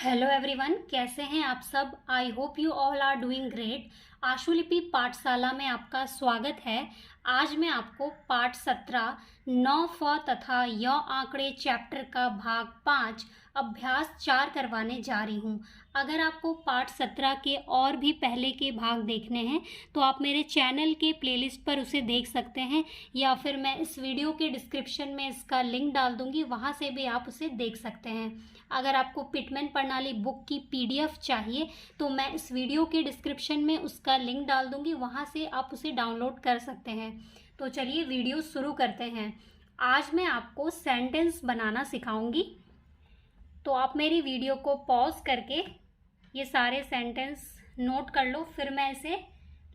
Hello everyone, कैसे हैं आप सब। I hope you all are doing great. Ashulipi Pathshala में आपका स्वागत है। आज मैं आपको पाठ 17 9 फ तथा य आंकड़े चैप्टर का भाग 5 अभ्यास 4 करवाने जा रही हूँ। अगर आपको पाठ 17 के और भी पहले के भाग देखने हैं तो आप मेरे चैनल के प्लेलिस्ट पर उसे देख सकते हैं, या फिर मैं इस वीडियो के डिस्क्रिप्शन में इसका लिंक डाल दूंगी, वहाँ से भी आप उसे देख सकते हैं। अगर आपको पिटमैन प्रणाली बुक की PDF चाहिए तो मैं इस वीडियो के डिस्क्रिप्शन में उसका लिंक डाल दूंगी, वहाँ से आप उसे डाउनलोड कर सकते हैं। तो चलिए वीडियो शुरू करते हैं। आज मैं आपको सेंटेंस बनाना सिखाऊंगी, तो आप मेरी वीडियो को पॉज करके ये सारे सेंटेंस नोट कर लो, फिर मैं इसे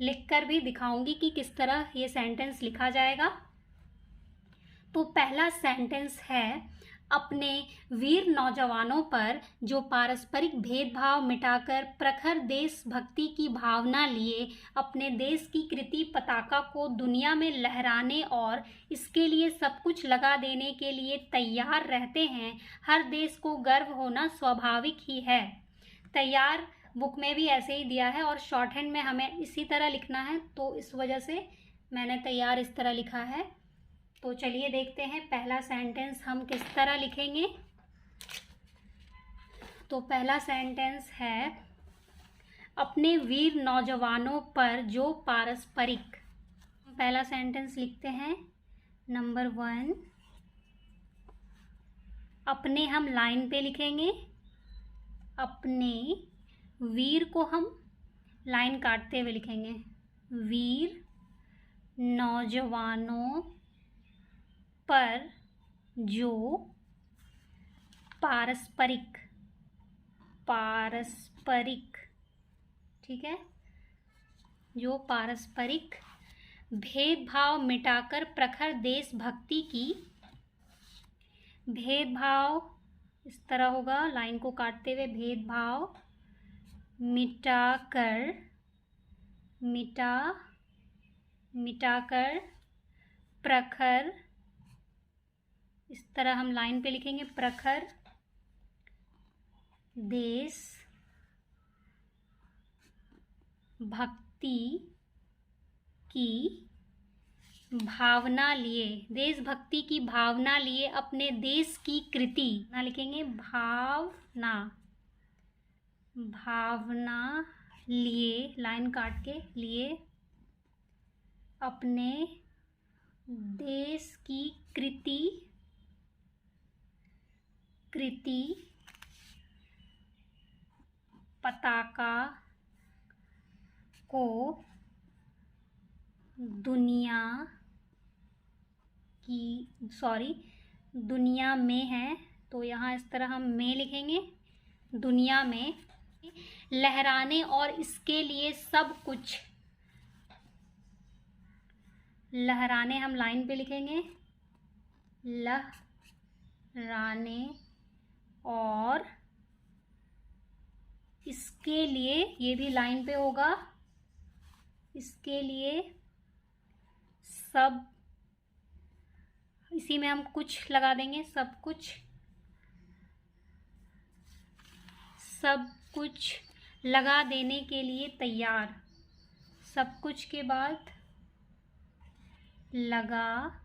लिखकर भी दिखाऊंगी कि किस तरह ये सेंटेंस लिखा जाएगा। तो पहला सेंटेंस है, अपने वीर नौजवानों पर जो पारस्परिक भेदभाव मिटाकर प्रखर देशभक्ति की भावना लिए अपने देश की कृति पताका को दुनिया में लहराने और इसके लिए सब कुछ लगा देने के लिए तैयार रहते हैं, हर देश को गर्व होना स्वाभाविक ही है। तैयार बुक में भी ऐसे ही दिया है और शॉर्ट हैंड में हमें इसी तरह लिखना है, तो इस वजह से मैंने तैयार इस तरह लिखा है। तो चलिए देखते हैं पहला सेंटेंस हम किस तरह लिखेंगे। तो पहला सेंटेंस है, अपने वीर नौजवानों पर जो पारस्परिक। पहला सेंटेंस लिखते हैं नंबर 1। अपने हम लाइन पे लिखेंगे, अपने वीर को हम लाइन काटते हुए लिखेंगे। वीर नौजवानों पर जो पारस्परिक, ठीक है, जो पारस्परिक भेदभाव मिटाकर प्रखर देशभक्ति की, भेदभाव इस तरह होगा लाइन को काटते हुए, भेदभाव मिटाकर प्रखर, इस तरह हम लाइन पे लिखेंगे, प्रखर देश भक्ति की भावना लिए, देशभक्ति की भावना लिए अपने देश की कृति ना लिखेंगे, भावना लिए, लाइन काट के लिए, अपने देश की कृति पताका को दुनिया में है, तो यहाँ इस तरह हम में लिखेंगे, दुनिया में लहराने और इसके लिए सब कुछ, लहराने हम लाइन पे लिखेंगे, लहराने और इसके लिए, ये भी लाइन पे होगा, इसके लिए सब, इसी में हम कुछ लगा देंगे, सब कुछ लगा देने के लिए तैयार, सब कुछ के बाद लगा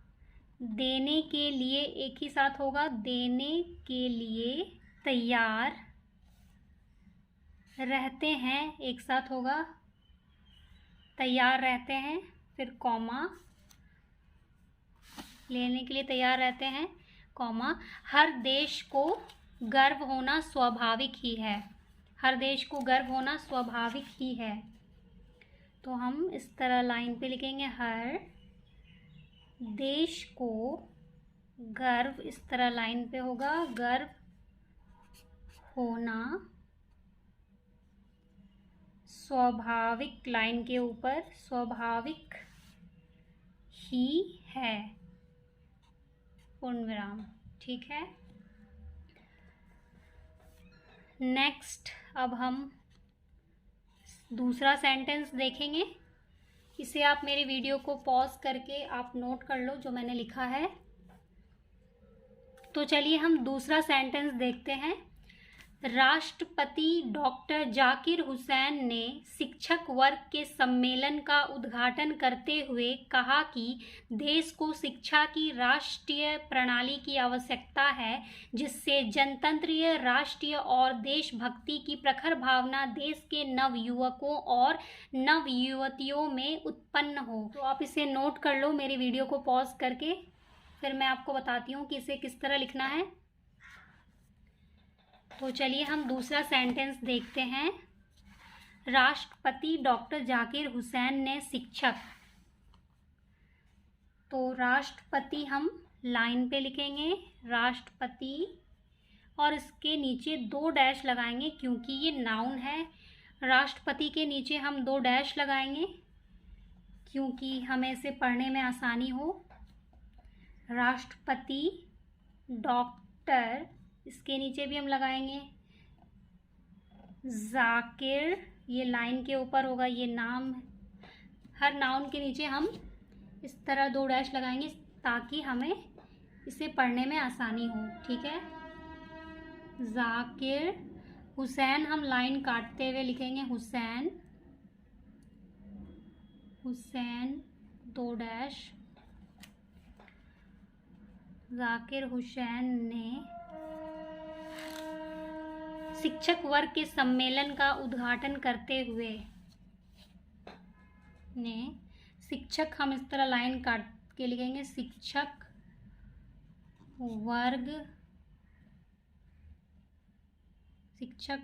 देने के लिए एक ही साथ होगा, देने के लिए तैयार रहते हैं, एक साथ होगा, तैयार रहते हैं, फिर कॉमा, लेने के लिए तैयार रहते हैं, कॉमा, हर देश को गर्व होना स्वाभाविक ही है, हर देश को गर्व होना स्वाभाविक ही है। तो हम इस तरह लाइन पे लिखेंगे, हर देश को गर्व, इस तरह लाइन पे होगा, गर्व होना स्वाभाविक, लाइन के ऊपर स्वाभाविक ही है, पूर्ण विराम, ठीक है। नेक्स्ट अब हम दूसरा सेंटेंस देखेंगे। इसे आप मेरी वीडियो को पॉज करके आप नोट कर लो जो मैंने लिखा है। तो चलिए हम दूसरा सेंटेंस देखते हैं। राष्ट्रपति डॉक्टर जाकिर हुसैन ने शिक्षक वर्ग के सम्मेलन का उद्घाटन करते हुए कहा कि देश को शिक्षा की राष्ट्रीय प्रणाली की आवश्यकता है, जिससे जनतंत्रीय, राष्ट्रीय और देशभक्ति की प्रखर भावना देश के नवयुवकों और नवयुवतियों में उत्पन्न हो। तो आप इसे नोट कर लो मेरी वीडियो को पॉज करके, फिर मैं आपको बताती हूँ कि इसे किस तरह लिखना है। तो चलिए हम दूसरा सेंटेंस देखते हैं। राष्ट्रपति डॉक्टर जाकिर हुसैन ने शिक्षक, तो राष्ट्रपति हम लाइन पे लिखेंगे राष्ट्रपति, और इसके नीचे 2 डैश लगाएंगे क्योंकि ये नाउन है। राष्ट्रपति के नीचे हम 2 डैश लगाएंगे क्योंकि हमें इसे पढ़ने में आसानी हो। राष्ट्रपति डॉक्टर, इसके नीचे भी हम लगाएंगे जाकिर, ये लाइन के ऊपर होगा, ये नाम, हर नाउन के नीचे हम इस तरह 2 डैश लगाएंगे ताकि हमें इसे पढ़ने में आसानी हो। ठीक है, जाकिर हुसैन हम लाइन काटते हुए लिखेंगे हुसैन, हुसैन 2 डैश, जाकिर हुसैन ने शिक्षक वर्ग के सम्मेलन का उद्घाटन करते हुए ने, शिक्षक हम इस तरह लाइन काट के लिखेंगे शिक्षक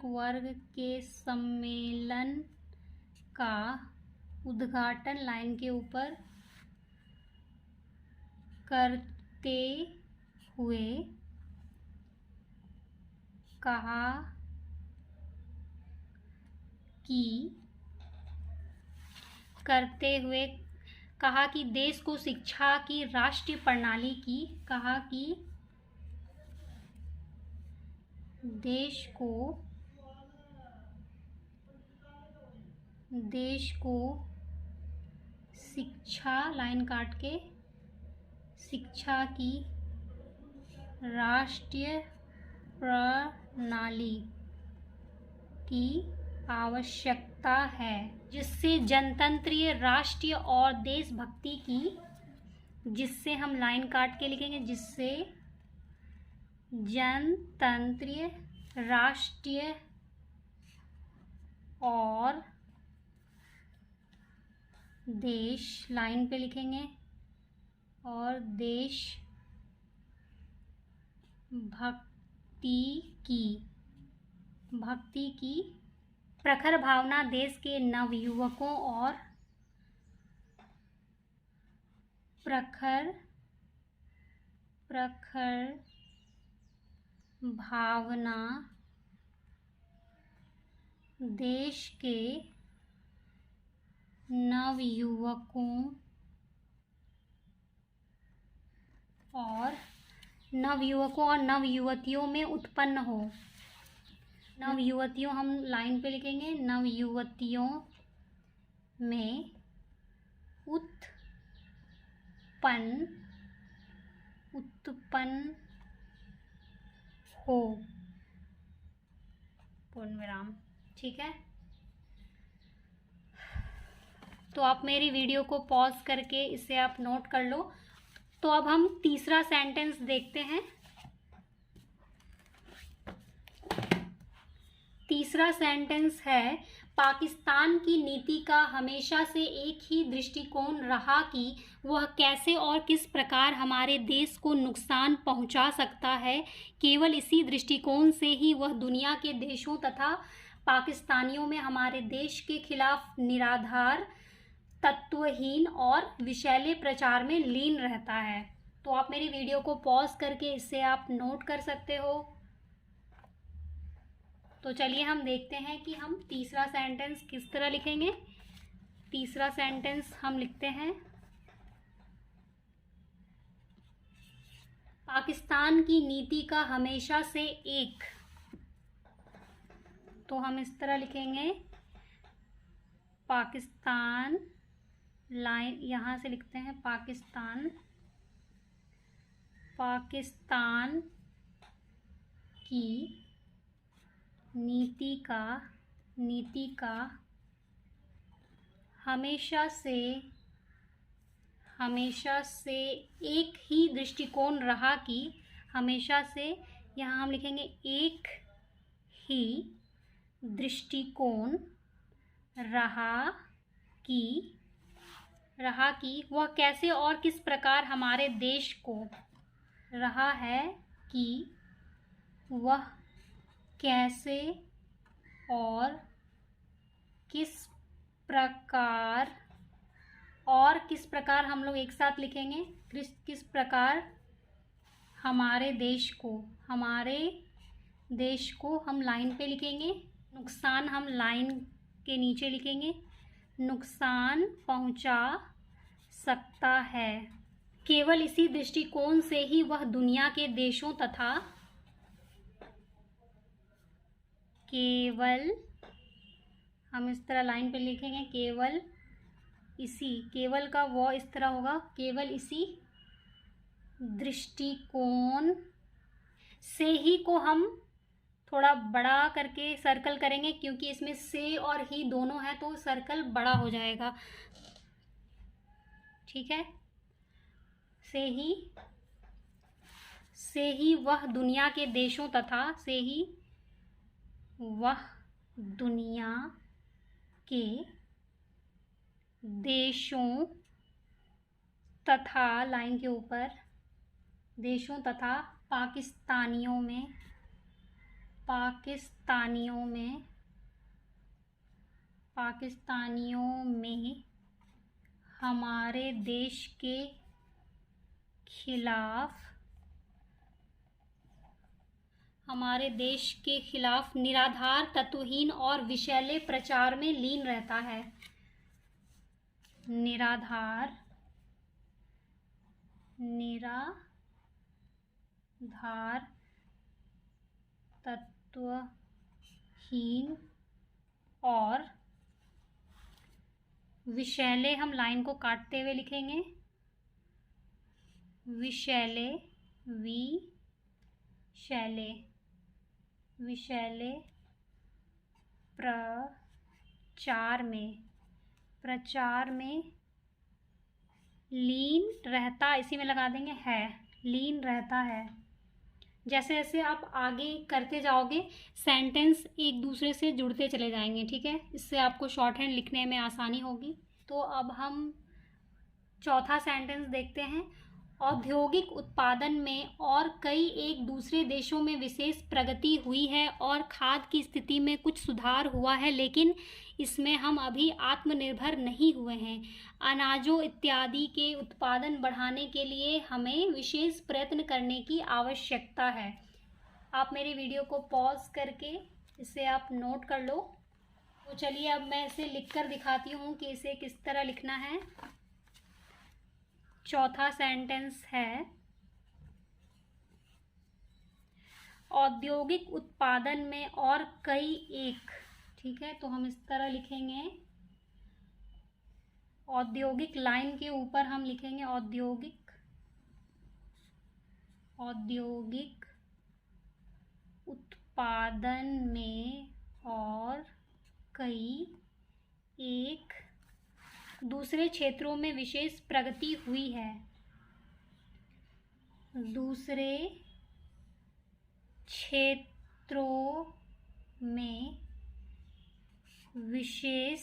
वर्ग के सम्मेलन का उद्घाटन लाइन के ऊपर करते हुए कहा कि देश को शिक्षा की राष्ट्रीय प्रणाली की, कहा कि देश को शिक्षा, लाइन काट के, शिक्षा की राष्ट्रीय प्रणाली की आवश्यकता है, जिससे जनतंत्रीय, राष्ट्रीय और देशभक्ति की, जिससे हम लाइन काट के लिखेंगे जिससे जनतंत्रीय, राष्ट्रीय और देश, लाइन पे लिखेंगे, और देश भक्ति की प्रखर भावना देश के नवयुवकों और प्रखर भावना देश के नवयुवकों और नवयुवतियों में उत्पन्न हो। नवयुवतियों हम लाइन पे लिखेंगे नवयुवतियों में उत्पन्न हो, पूर्ण विराम। ठीक है, तो आप मेरी वीडियो को पॉज करके इसे आप नोट कर लो। तो अब हम तीसरा सेंटेंस देखते हैं। तीसरा सेंटेंस है, पाकिस्तान की नीति का हमेशा से एक ही दृष्टिकोण रहा कि वह कैसे और किस प्रकार हमारे देश को नुकसान पहुंचा सकता है। केवल इसी दृष्टिकोण से ही वह दुनिया के देशों तथा पाकिस्तानियों में हमारे देश के खिलाफ निराधार, तत्वहीन और विषैले प्रचार में लीन रहता है। तो आप मेरी वीडियो को पॉज करके इसे आप नोट कर सकते हो। तो चलिए हम देखते हैं कि हम तीसरा सेंटेंस किस तरह लिखेंगे। तीसरा सेंटेंस हम लिखते हैं, पाकिस्तान की नीति का हमेशा से एक, तो हम इस तरह लिखेंगे पाकिस्तान, लाइन यहाँ से लिखते हैं पाकिस्तान की नीति का हमेशा से एक ही दृष्टिकोण रहा कि हमेशा से, यहाँ हम लिखेंगे एक ही दृष्टिकोण रहा कि वह कैसे और किस प्रकार हमारे देश को रहा है कि वह कैसे और किस प्रकार हम लोग एक साथ लिखेंगे, किस प्रकार हमारे देश को हम लाइन पे लिखेंगे, नुकसान हम लाइन के नीचे लिखेंगे, नुकसान पहुंचा सकता है। केवल इसी दृष्टिकोण से ही वह दुनिया के देशों तथा केवल हम इस तरह लाइन पे लिखेंगे, केवल का वो इस तरह होगा, केवल इसी दृष्टिकोण से ही को हम थोड़ा बड़ा करके सर्कल करेंगे, क्योंकि इसमें से और ही दोनों है तो सर्कल बड़ा हो जाएगा। ठीक है, से ही वह दुनिया के देशों तथा से ही वह दुनिया के देशों तथा लाइन के ऊपर देशों तथा पाकिस्तानियों में हमारे देश के खिलाफ निराधार, तत्वहीन और विषैले प्रचार में लीन रहता है। निराधार, तत्वहीन और विषैले, हम लाइन को काटते हुए लिखेंगे, विषैले प्रचार में लीन रहता, इसी में लगा देंगे है, लीन रहता है। जैसे जैसे आप आगे करते जाओगे सेंटेंस एक दूसरे से जुड़ते चले जाएंगे। ठीक है, इससे आपको शॉर्ट हैंड लिखने में आसानी होगी। तो अब हम चौथा सेंटेंस देखते हैं। औद्योगिक उत्पादन में और कई एक दूसरे देशों में विशेष प्रगति हुई है और खाद्य की स्थिति में कुछ सुधार हुआ है, लेकिन इसमें हम अभी आत्मनिर्भर नहीं हुए हैं। अनाजों इत्यादि के उत्पादन बढ़ाने के लिए हमें विशेष प्रयत्न करने की आवश्यकता है। आप मेरी वीडियो को पॉज करके इसे आप नोट कर लो। तो चलिए अब मैं इसे लिखकर दिखाती हूँ कि इसे किस तरह लिखना है। चौथा सेंटेंस है, औद्योगिक उत्पादन में और कई एक। ठीक है, तो हम इस तरह लिखेंगे, औद्योगिक लाइन के ऊपर हम लिखेंगे औद्योगिक उत्पादन में और कई एक दूसरे क्षेत्रों में विशेष प्रगति हुई है। दूसरे क्षेत्रों में विशेष,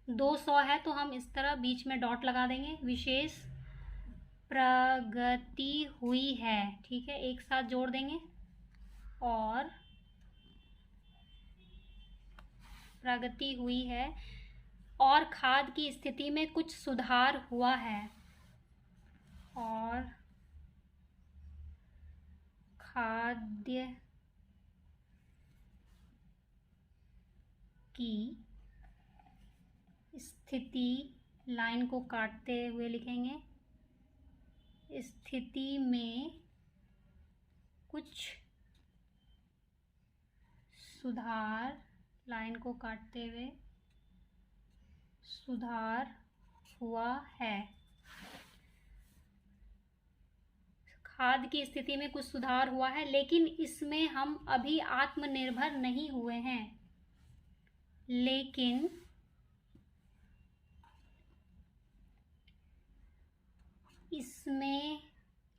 200 है तो हम इस तरह बीच में डॉट लगा देंगे, विशेष प्रगति हुई है। ठीक है, एक साथ जोड़ देंगे और प्रगति हुई है और खाद्य की स्थिति में कुछ सुधार हुआ है, और खाद्य की स्थिति, लाइन को काटते हुए लिखेंगे, स्थिति में कुछ सुधार, लाइन को काटते हुए सुधार हुआ है। खाद्य की स्थिति में कुछ सुधार हुआ है, लेकिन इसमें हम अभी आत्मनिर्भर नहीं हुए हैं।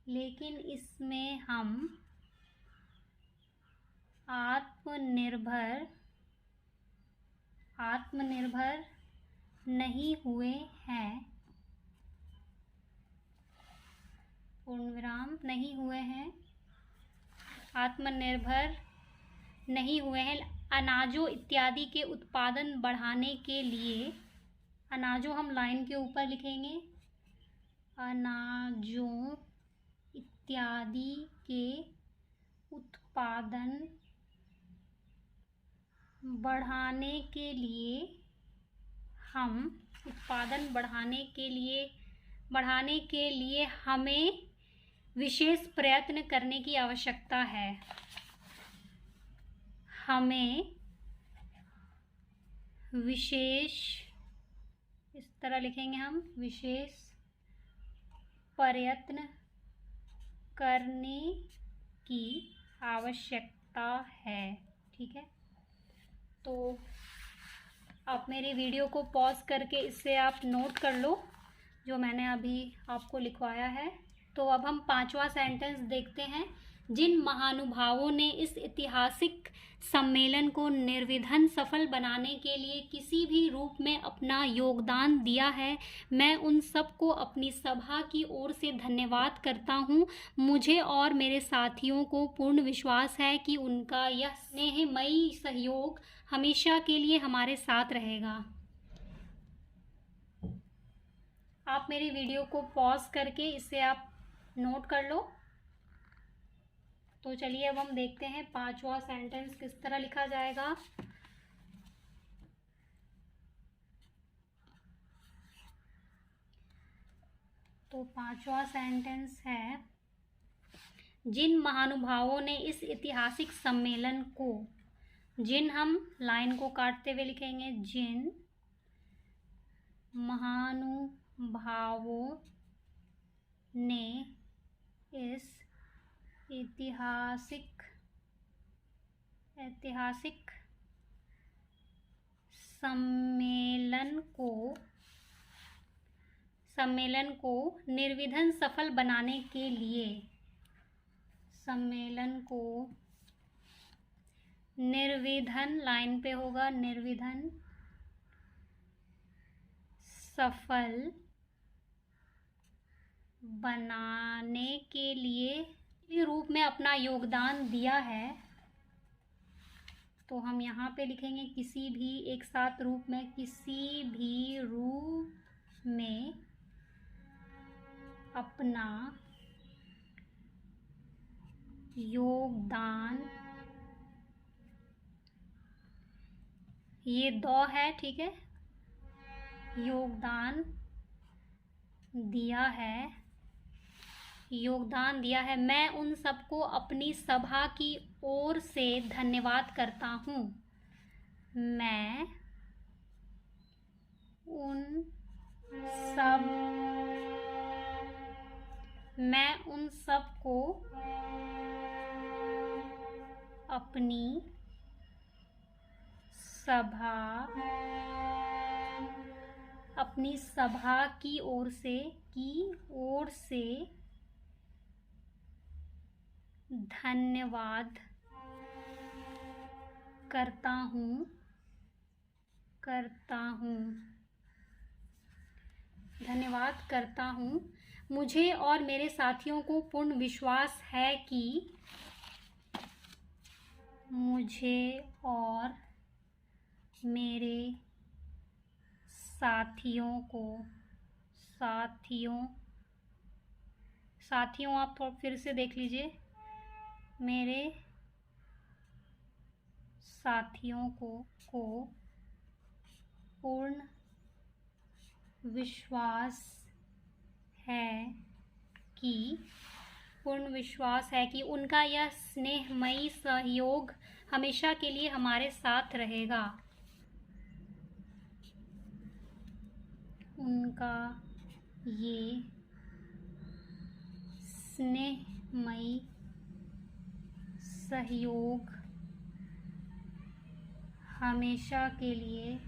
लेकिन इसमें हम आत्मनिर्भर नहीं हुए हैं, पूर्णविराम, नहीं हुए हैं, आत्मनिर्भर नहीं हुए हैं। अनाजों इत्यादि के उत्पादन बढ़ाने के लिए, अनाजों हम लाइन के ऊपर लिखेंगे, अनाजों इत्यादि के उत्पादन बढ़ाने के लिए हमें विशेष प्रयत्न करने की आवश्यकता है। हमें विशेष, इस तरह लिखेंगे हम, विशेष प्रयत्न करने की आवश्यकता है। ठीक है, तो आप मेरी वीडियो को पॉज करके इससे आप नोट कर लो जो मैंने अभी आपको लिखवाया है। तो अब हम 5वां सेंटेंस देखते हैं। जिन महानुभावों ने इस ऐतिहासिक सम्मेलन को निर्विघ्न सफल बनाने के लिए किसी भी रूप में अपना योगदान दिया है, मैं उन सबको अपनी सभा की ओर से धन्यवाद करता हूँ। मुझे और मेरे साथियों को पूर्ण विश्वास है कि उनका यह स्नेहमयी सहयोग हमेशा के लिए हमारे साथ रहेगा। आप मेरी वीडियो को पॉज करके इसे आप नोट कर लो। तो चलिए अब हम देखते हैं 5वां सेंटेंस किस तरह लिखा जाएगा। तो 5वां सेंटेंस है, जिन महानुभावों ने इस ऐतिहासिक सम्मेलन को, जिन हम लाइन को काटते हुए लिखेंगे, जिन महानुभावों ने इस ऐतिहासिक सम्मेलन को निर्विघ्न सफल बनाने के लिए, सम्मेलन को निर्विघ्न, लाइन पे होगा, निर्विघ्न सफल बनाने के लिए रूप में अपना योगदान दिया है। तो हम यहाँ पे लिखेंगे किसी भी, एक साथ रूप में, किसी भी रूप में अपना योगदान, ये दो है, ठीक है, योगदान दिया है। मैं उन सबको अपनी सभा की ओर से धन्यवाद करता हूँ। मैं उन सबको अपनी सभा की ओर से धन्यवाद करता हूँ। धन्यवाद करता हूँ। मुझे और मेरे साथियों को पूर्ण विश्वास है कि साथियों आप थोड़ा फिर से देख लीजिए, मेरे साथियों को पूर्ण विश्वास है कि उनका यह स्नेहमयी सहयोग हमेशा के लिए हमारे साथ रहेगा। उनका ये स्नेहमयी मई सहयोग हमेशा के लिए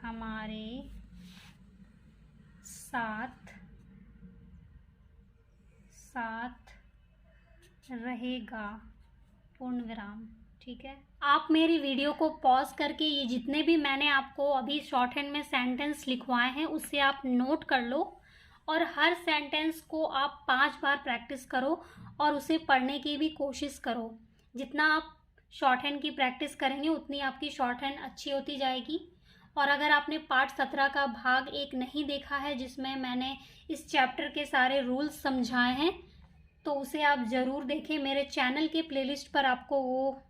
हमारे साथ रहेगा, पूर्ण विराम। ठीक है, आप मेरी वीडियो को पॉज करके ये जितने भी मैंने आपको अभी शॉर्ट हैंड में सेंटेंस लिखवाए हैं उससे आप नोट कर लो और हर सेंटेंस को आप 5 बार प्रैक्टिस करो और उसे पढ़ने की भी कोशिश करो। जितना आप शॉर्ट हैंड की प्रैक्टिस करेंगे उतनी आपकी शॉर्ट हैंड अच्छी होती जाएगी। और अगर आपने पार्ट 17 का भाग 1 नहीं देखा है जिसमें मैंने इस चैप्टर के सारे रूल्स समझाए हैं तो उसे आप ज़रूर देखें। मेरे चैनल के प्लेलिस्ट पर आपको वो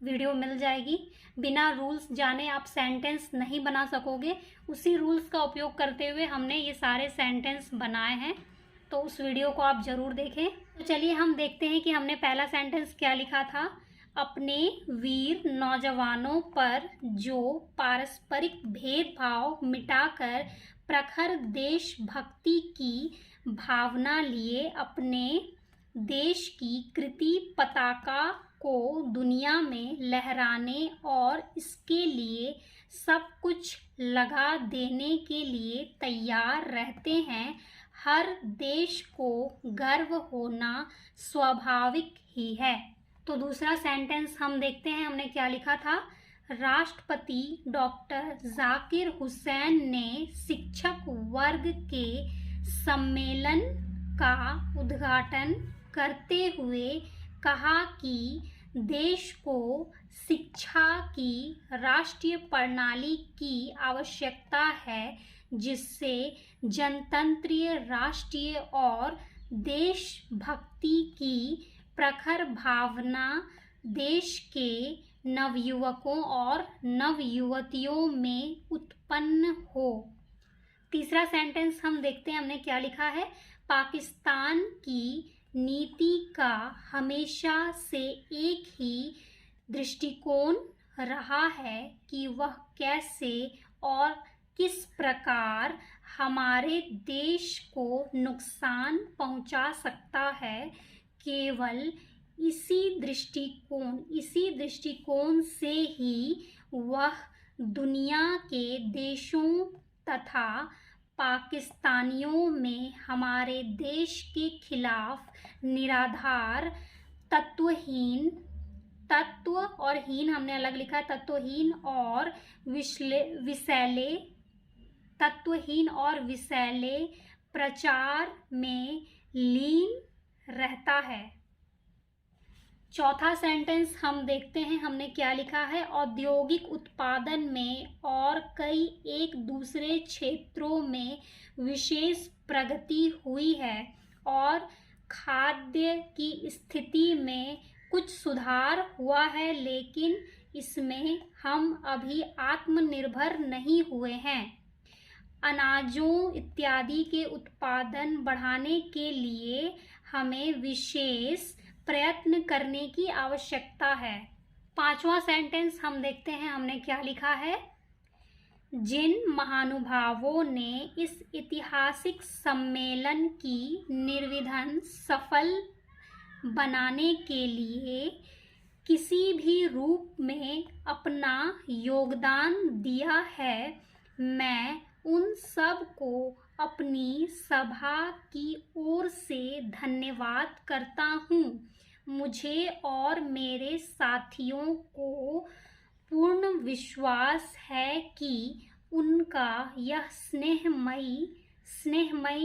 वीडियो मिल जाएगी। बिना रूल्स जाने आप सेंटेंस नहीं बना सकोगे। उसी रूल्स का उपयोग करते हुए हमने ये सारे सेंटेंस बनाए हैं, तो उस वीडियो को आप ज़रूर देखें। तो चलिए हम देखते हैं कि हमने पहला सेंटेंस क्या लिखा था। अपने वीर नौजवानों पर जो पारस्परिक भेदभाव मिटाकर प्रखर देशभक्ति की भावना लिए अपने देश की कृति पताका को दुनिया में लहराने और इसके लिए सब कुछ लगा देने के लिए तैयार रहते हैं, हर देश को गर्व होना स्वाभाविक ही है। तो दूसरा सेंटेंस हम देखते हैं हमने क्या लिखा था। राष्ट्रपति डॉक्टर जाकिर हुसैन ने शिक्षक वर्ग के सम्मेलन का उद्घाटन करते हुए कहा कि देश को शिक्षा की राष्ट्रीय प्रणाली की आवश्यकता है जिससे जनतंत्रीय राष्ट्रीय और देशभक्ति की प्रखर भावना देश के नवयुवकों और नवयुवतियों में उत्पन्न हो। तीसरा सेंटेंस हम देखते हैं हमने क्या लिखा है। पाकिस्तान की नीति का हमेशा से एक ही दृष्टिकोण रहा है कि वह कैसे और किस प्रकार हमारे देश को नुकसान पहुंचा सकता है। केवल इसी दृष्टिकोण से ही वह दुनिया के देशों तथा पाकिस्तानियों में हमारे देश के खिलाफ निराधार तत्व और हीन हमने अलग लिखा, तत्वहीन और विषैले प्रचार में लीन रहता है। चौथा सेंटेंस हम देखते हैं हमने क्या लिखा है। औद्योगिक उत्पादन में और कई एक दूसरे क्षेत्रों में विशेष प्रगति हुई है और खाद्य की स्थिति में कुछ सुधार हुआ है, लेकिन इसमें हम अभी आत्मनिर्भर नहीं हुए हैं। अनाजों इत्यादि के उत्पादन बढ़ाने के लिए हमें विशेष प्रयत्न करने की आवश्यकता है। पांचवा सेंटेंस हम देखते हैं हमने क्या लिखा है। जिन महानुभावों ने इस ऐतिहासिक सम्मेलन की निर्विघ्न सफल बनाने के लिए किसी भी रूप में अपना योगदान दिया है, मैं उन सब को अपनी सभा की ओर से धन्यवाद करता हूँ। मुझे और मेरे साथियों को पूर्ण विश्वास है कि उनका यह स्नेहमयी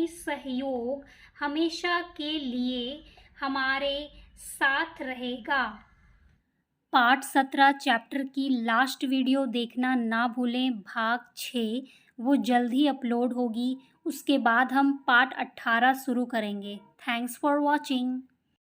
सहयोग हमेशा के लिए हमारे साथ रहेगा। पार्ट 17 चैप्टर की लास्ट वीडियो देखना ना भूलें, भाग 6 वो जल्द ही अपलोड होगी। उसके बाद हम पार्ट 18 शुरू करेंगे। Thanks for watching.